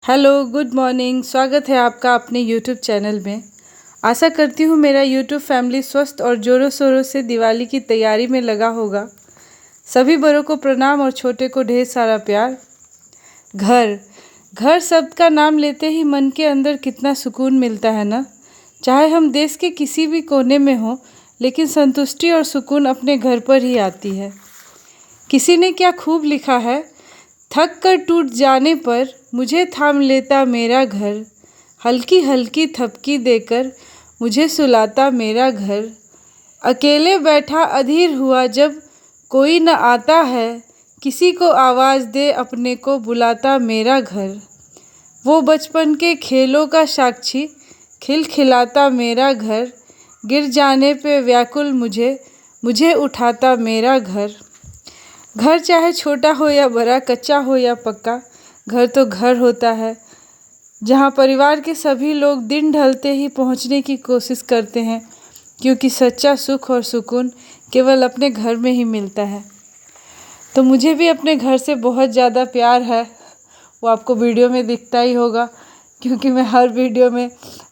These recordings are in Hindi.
Hello, good morning. स्वागत है आपका अपने यूट्यूब चैनल में। आशा करती हूँ मेरा यूट्यूब फैमिली स्वस्थ और ज़ोरों शोरों से दिवाली की तैयारी में लगा होगा। सभी बड़ों को प्रणाम और छोटे को ढेर सारा प्यार। घर घर शब्द का नाम लेते ही मन के अंदर कितना सुकून मिलता है ना। चाहे हम देश के किसी भी कोने में हों, लेकिन संतुष्टि और सुकून अपने घर पर ही आती है। किसी ने क्या खूब लिखा है, थक कर टूट जाने पर मुझे थाम लेता मेरा घर, हल्की हल्की थपकी देकर मुझे सुलाता मेरा घर। अकेले बैठा अधीर हुआ जब कोई न आता है, किसी को आवाज़ दे अपने को बुलाता मेरा घर। वो बचपन के खेलों का साक्षी खिलखिलाता मेरा घर, गिर जाने पे व्याकुल मुझे उठाता मेरा घर। घर चाहे छोटा हो या बड़ा, कच्चा हो या पक्का, घर तो घर होता है जहाँ परिवार के सभी लोग दिन ढलते ही पहुँचने की कोशिश करते हैं, क्योंकि सच्चा सुख और सुकून केवल अपने घर में ही मिलता है। तो मुझे भी अपने घर से बहुत ज़्यादा प्यार है। वो आपको वीडियो में दिखता ही होगा, क्योंकि मैं हर वीडियो में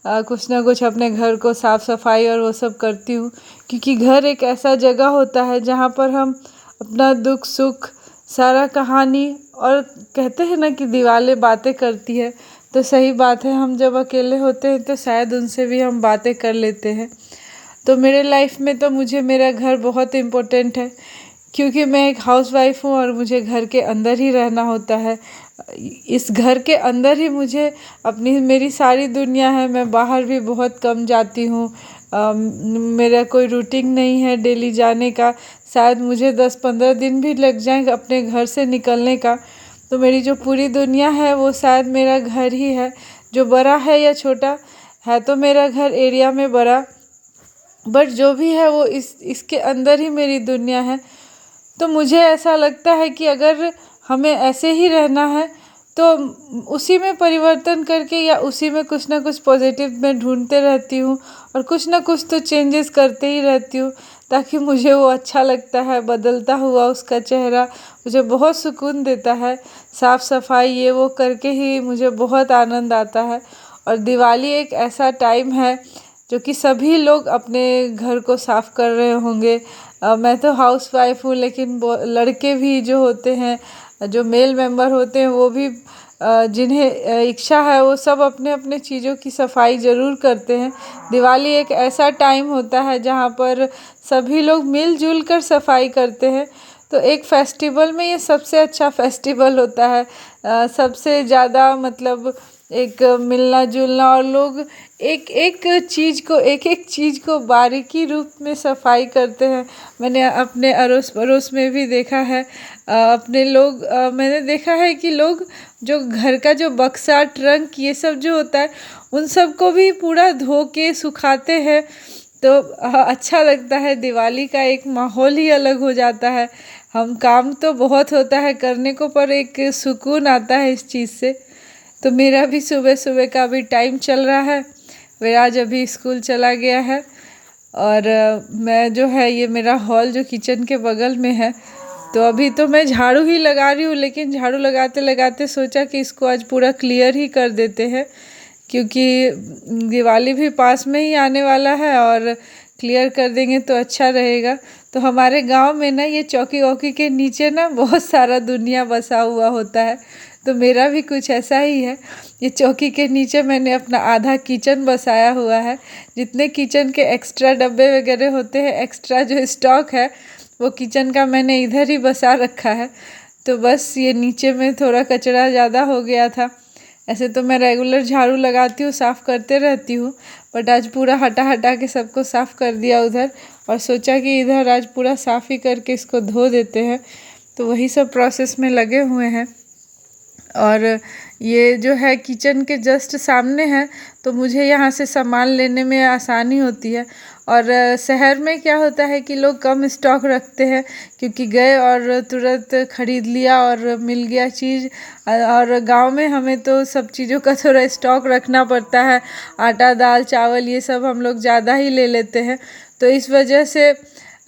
कुछ ना कुछ अपने घर को साफ़ सफाई और वो सब करती हूँ। क्योंकि घर एक ऐसा जगह होता है जहाँ पर हम अपना दुख सुख सारा कहानी, और कहते हैं ना कि दीवारें बातें करती है, तो सही बात है। हम जब अकेले होते हैं तो शायद उनसे भी हम बातें कर लेते हैं। तो मेरे लाइफ में तो मुझे मेरा घर बहुत इम्पोर्टेंट है, क्योंकि मैं एक हाउसवाइफ हूँ और मुझे घर के अंदर ही रहना होता है। इस घर के अंदर ही मुझे मेरी सारी दुनिया है। मैं बाहर भी बहुत कम जाती हूँ। मेरा कोई रूटीन नहीं है डेली जाने का। शायद मुझे 10-15 दिन भी लग जाएंगे अपने घर से निकलने का। तो मेरी जो पूरी दुनिया है वो शायद मेरा घर ही है। जो बड़ा है या छोटा है, तो मेरा घर एरिया में बड़ा, बट जो भी है वो इसके अंदर ही मेरी दुनिया है। तो मुझे ऐसा लगता है कि अगर हमें ऐसे ही रहना है तो उसी में परिवर्तन करके या उसी में कुछ ना कुछ पॉजिटिव मैं ढूंढते रहती हूँ, और कुछ ना कुछ तो चेंजेस करते ही रहती हूँ, ताकि मुझे वो अच्छा लगता है। बदलता हुआ उसका चेहरा मुझे बहुत सुकून देता है। साफ़ सफाई ये वो करके ही मुझे बहुत आनंद आता है। और दिवाली एक ऐसा टाइम है जो कि सभी लोग अपने घर को साफ़ कर रहे होंगे। मैं तो हाउसवाइफ हूँ, लेकिन लड़के भी जो होते हैं, जो मेल मेंबर होते हैं, वो भी जिन्हें इच्छा है वो सब अपने अपने चीज़ों की सफाई ज़रूर करते हैं। दिवाली एक ऐसा टाइम होता है जहाँ पर सभी लोग मिलजुल कर सफाई करते हैं। तो एक फेस्टिवल में ये सबसे अच्छा फेस्टिवल होता है। सबसे ज़्यादा मतलब एक मिलना जुलना, और लोग एक एक चीज़ को बारीकी रूप में सफाई करते हैं। मैंने अपने अड़ोस पड़ोस में भी देखा है। मैंने देखा है कि लोग जो घर का जो बक्सा ट्रंक ये सब जो होता है, उन सब को भी पूरा धो के सुखाते हैं। तो अच्छा लगता है। दिवाली का एक माहौल ही अलग हो जाता है। हम काम तो बहुत होता है करने को, पर एक सुकून आता है इस चीज़ से। तो मेरा भी सुबह सुबह का भी टाइम चल रहा है। विराज अभी स्कूल चला गया है, और मैं जो है ये मेरा हॉल जो किचन के बगल में है, तो अभी तो मैं झाड़ू ही लगा रही हूँ। लेकिन झाड़ू लगाते लगाते सोचा कि इसको आज पूरा क्लियर ही कर देते हैं, क्योंकि दिवाली भी पास में ही आने वाला है, और क्लियर कर देंगे तो अच्छा रहेगा। तो हमारे गांव में ना ये चौकी वौकी के नीचे ना बहुत सारा दुनिया बसा हुआ होता है। तो मेरा भी कुछ ऐसा ही है। ये चौकी के नीचे मैंने अपना आधा किचन बसाया हुआ है। जितने किचन के एक्स्ट्रा डब्बे वगैरह होते हैं, एक्स्ट्रा जो स्टॉक है, वो किचन का मैंने इधर ही बसा रखा है। तो बस ये नीचे में थोड़ा कचरा ज़्यादा हो गया था। ऐसे तो मैं रेगुलर झाड़ू लगाती हूँ, साफ़ करते रहती हूँ, बट आज पूरा हटा हटा के सबको साफ़ कर दिया उधर, और सोचा कि इधर आज पूरा साफ़ ही करके इसको धो देते हैं। तो वही सब प्रोसेस में लगे हुए हैं। और ये जो है किचन के जस्ट सामने है, तो मुझे यहाँ से सामान लेने में आसानी होती है। और शहर में क्या होता है कि लोग कम स्टॉक रखते हैं, क्योंकि गए और तुरंत ख़रीद लिया और मिल गया चीज़। और गांव में हमें तो सब चीज़ों का थोड़ा स्टॉक रखना पड़ता है। आटा दाल चावल ये सब हम लोग ज़्यादा ही ले लेते हैं। तो इस वजह से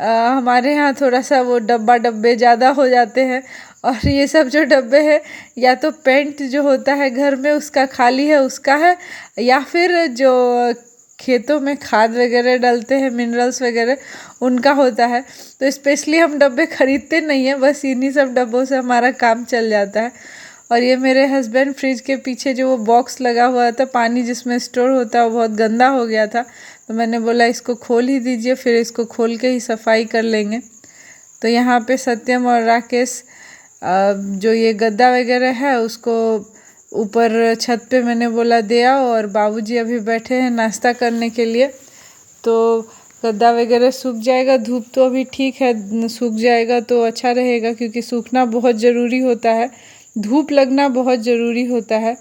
हमारे यहाँ थोड़ा सा वो डब्बे ज़्यादा हो जाते हैं। और ये सब जो डब्बे हैं या तो पेंट जो होता है घर में उसका खाली है उसका है, या फिर जो खेतों में खाद वगैरह डालते हैं मिनरल्स वगैरह उनका होता है। तो स्पेशली हम डब्बे खरीदते नहीं हैं, बस इन्हीं सब डब्बों से हमारा काम चल जाता है। और ये मेरे हस्बैंड फ्रिज के पीछे जो वो बॉक्स लगा हुआ था पानी जिसमें स्टोर होता है वो बहुत गंदा हो गया था, तो मैंने बोला इसको खोल ही दीजिए, फिर इसको खोल के ही सफाई कर लेंगे। तो यहाँ पे सत्यम और राकेश जो ये गद्दा वगैरह है उसको ऊपर छत पे मैंने बोला दे आओ, और बाबूजी अभी बैठे हैं नाश्ता करने के लिए। तो गद्दा वगैरह सूख जाएगा, धूप तो अभी ठीक है, सूख जाएगा तो अच्छा रहेगा क्योंकि सूखना बहुत ज़रूरी होता है, धूप लगना बहुत ज़रूरी होता है।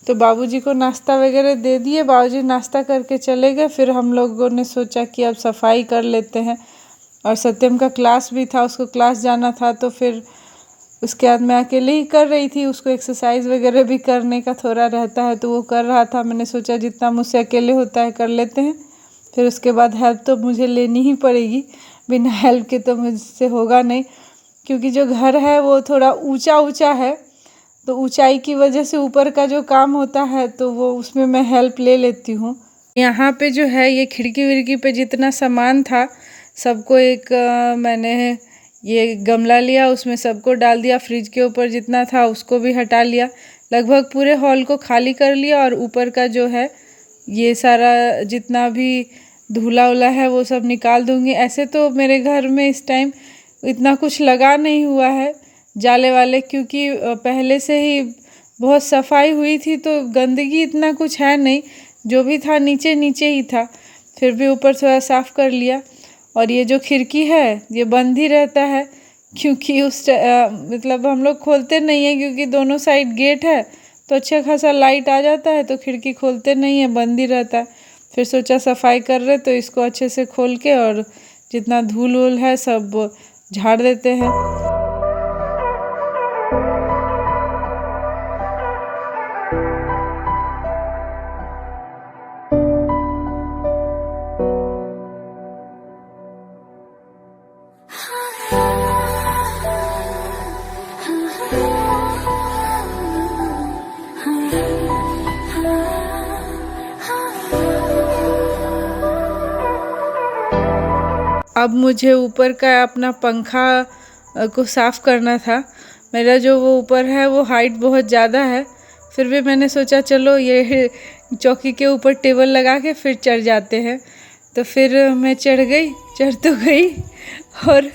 तो बाबूजी को नाश्ता वगैरह दे दिए, बाबूजी नाश्ता करके चले गए। फिर हम लोगों ने सोचा कि अब सफाई कर लेते हैं, और सत्यम का क्लास भी था, उसको क्लास जाना था, तो फिर उसके बाद मैं अकेले ही कर रही थी। उसको एक्सरसाइज वगैरह भी करने का थोड़ा रहता है तो वो कर रहा था। मैंने सोचा जितना मुझसे अकेले होता है कर लेते हैं, फिर उसके बाद हेल्प तो मुझे लेनी ही पड़ेगी, बिना हेल्प के तो मुझसे होगा नहीं, क्योंकि जो घर है वो थोड़ा ऊंचा ऊंचा है, तो ऊंचाई की वजह से ऊपर का जो काम होता है तो वो उसमें मैं हेल्प ले लेती हूँ। यहाँ पे जो है ये खिड़की विड़की पे जितना सामान था सबको मैंने ये गमला लिया, उसमें सबको डाल दिया। फ्रिज के ऊपर जितना था उसको भी हटा लिया, लगभग पूरे हॉल को खाली कर लिया। और ऊपर का जो है ये सारा जितना भी धूला उला है वो सब निकाल दूँगी। ऐसे तो मेरे घर में इस टाइम इतना कुछ लगा नहीं हुआ है जाले वाले, क्योंकि पहले से ही बहुत सफाई हुई थी तो गंदगी इतना कुछ है नहीं, जो भी था नीचे नीचे ही था, फिर भी ऊपर थोड़ा साफ़ कर लिया। और ये जो खिड़की है ये बंद ही रहता है, क्योंकि मतलब हम लोग खोलते नहीं हैं, क्योंकि दोनों साइड गेट है तो अच्छा खासा लाइट आ जाता है, तो खिड़की खोलते नहीं है, बंद ही रहता है। फिर सोचा सफाई कर रहे तो इसको अच्छे से खोल के और जितना धूल वूल है सब झाड़ देते हैं। अब मुझे ऊपर का अपना पंखा को साफ़ करना था। मेरा जो वो ऊपर है वो हाइट बहुत ज़्यादा है, फिर भी मैंने सोचा चलो ये चौकी के ऊपर टेबल लगा के फिर चढ़ जाते हैं। तो फिर मैं चढ़ तो गई और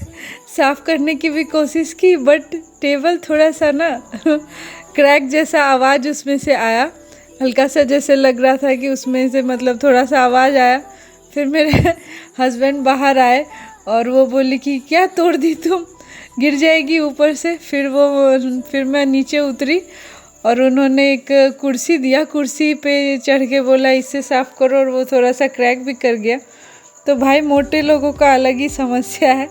साफ़ करने की भी कोशिश की, बट टेबल थोड़ा सा ना क्रैक जैसा आवाज़ उसमें से आया, हल्का सा जैसे लग रहा था कि उसमें से मतलब थोड़ा सा आवाज़ आया। फिर मेरे हस्बैंड बाहर आए और वो बोली कि क्या तोड़ दी तुम, गिर जाएगी ऊपर से। फिर मैं नीचे उतरी और उन्होंने एक कुर्सी दिया, कुर्सी पे चढ़ के बोला इससे साफ़ करो, और वो थोड़ा सा क्रैक भी कर गया। तो भाई मोटे लोगों का अलग ही समस्या है,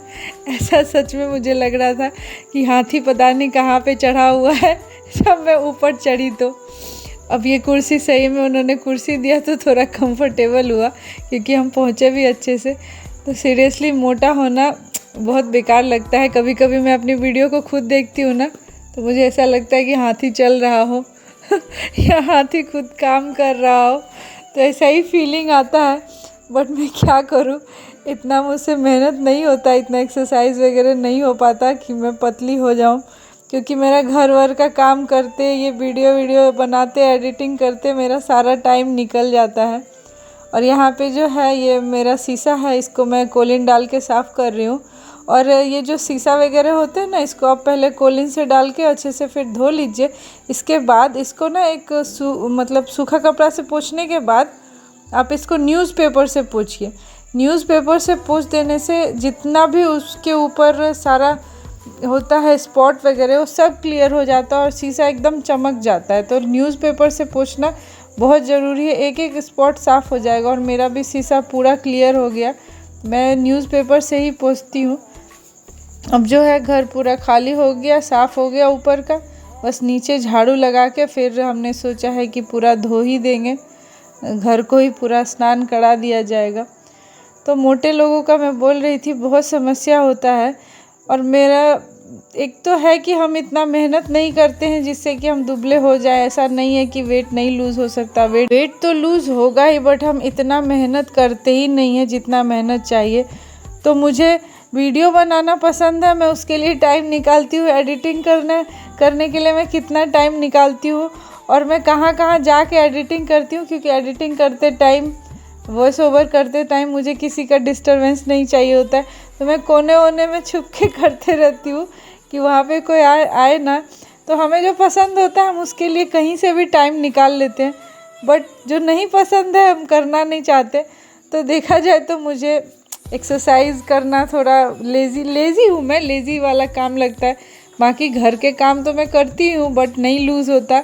ऐसा सच में मुझे लग रहा था कि हाथी पता नहीं कहाँ पे चढ़ा हुआ है जब मैं ऊपर चढ़ी। तो अब ये कुर्सी सही में उन्होंने कुर्सी दिया तो थोड़ा कंफर्टेबल हुआ, क्योंकि हम पहुँचे भी अच्छे से। तो सीरियसली मोटा होना बहुत बेकार लगता है। कभी कभी मैं अपनी वीडियो को खुद देखती हूँ ना तो मुझे ऐसा लगता है कि हाथी चल रहा हो या हाथी खुद काम कर रहा हो, तो ऐसा ही फीलिंग आता है। बट मैं क्या करूँ, इतना मुझसे मेहनत नहीं होता, इतना एक्सरसाइज वगैरह नहीं हो पाता कि मैं पतली हो जाऊँ, क्योंकि मेरा घर वर का काम करते, ये वीडियो बनाते, एडिटिंग करते मेरा सारा टाइम निकल जाता है। और यहाँ पे जो है ये मेरा शीशा है, इसको मैं कोलिन डाल के साफ़ कर रही हूँ। और ये जो शीशा वगैरह होते हैं ना, इसको आप पहले कोलिन से डाल के अच्छे से फिर धो लीजिए। इसके बाद इसको ना एक मतलब सूखा कपड़ा से पोंछने के बाद आप इसको न्यूज़पेपर से पोंछिए। न्यूज़पेपर से पोंछ देने से जितना भी उसके ऊपर सारा होता है स्पॉट वगैरह वो सब क्लियर हो जाता है और शीशा एकदम चमक जाता है। तो न्यूज़पेपर से पोंछना बहुत ज़रूरी है, एक एक स्पॉट साफ़ हो जाएगा। और मेरा भी शीशा पूरा क्लियर हो गया, मैं न्यूज़पेपर से ही पोंछती हूँ। अब जो है घर पूरा खाली हो गया, साफ़ हो गया ऊपर का, बस नीचे झाड़ू लगा के फिर हमने सोचा है कि पूरा धो ही देंगे, घर को ही पूरा स्नान करा दिया जाएगा। तो मोटे लोगों का मैं बोल रही थी बहुत समस्या होता है। और मेरा एक तो है कि हम इतना मेहनत नहीं करते हैं जिससे कि हम दुबले हो जाए। ऐसा नहीं है कि वेट नहीं लूज़ हो सकता, वेट तो लूज़ होगा ही, बट हम इतना मेहनत करते ही नहीं है जितना मेहनत चाहिए। तो मुझे वीडियो बनाना पसंद है, मैं उसके लिए टाइम निकालती हूँ। एडिटिंग करने के लिए मैं कितना टाइम निकालती हूँ और मैं कहाँ कहाँ जाके एडिटिंग करती हूँ, क्योंकि एडिटिंग करते टाइम, वॉइस ओवर करते टाइम मुझे किसी का डिस्टरबेंस नहीं चाहिए होता है। तो मैं कोने वोने में छुप के करते रहती हूँ कि वहाँ पे कोई आए ना। तो हमें जो पसंद होता है हम उसके लिए कहीं से भी टाइम निकाल लेते हैं, बट जो नहीं पसंद है हम करना नहीं चाहते। तो देखा जाए तो मुझे एक्सरसाइज करना थोड़ा लेज़ी हूँ मैं, लेज़ी वाला काम लगता है। बाकी घर के काम तो मैं करती हूँ बट नहीं लूज़ होता,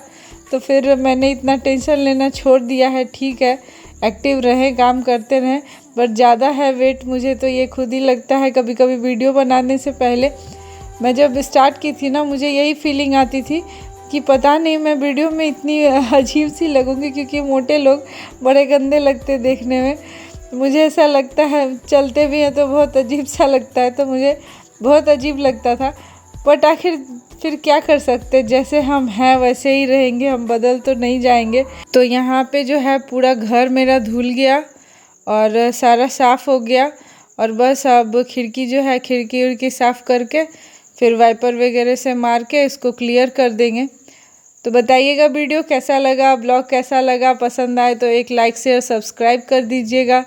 तो फिर मैंने इतना टेंशन लेना छोड़ दिया है। ठीक है, एक्टिव रहें, काम करते रहें, बट ज़्यादा है वेट मुझे तो ये खुद ही लगता है। कभी कभी वीडियो बनाने से पहले मैं जब स्टार्ट की थी ना, मुझे यही फीलिंग आती थी कि पता नहीं मैं वीडियो में इतनी अजीब सी लगूंगी, क्योंकि मोटे लोग बड़े गंदे लगते देखने में। मुझे ऐसा लगता है, चलते भी हैं तो बहुत अजीब सा लगता है, तो मुझे बहुत अजीब लगता था। बट आखिर फिर क्या कर सकते, जैसे हम हैं वैसे ही रहेंगे, हम बदल तो नहीं जाएंगे। तो यहाँ पे जो है पूरा घर मेरा धुल गया और सारा साफ़ हो गया, और बस अब खिड़की जो है, खिड़की उड़की साफ़ करके फिर वाइपर वगैरह से मार के इसको क्लियर कर देंगे। तो बताइएगा वीडियो कैसा लगा, ब्लॉग कैसा लगा, पसंद आए तो एक लाइक शेयर सब्सक्राइब कर दीजिएगा।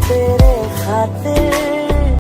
तेरे खातिर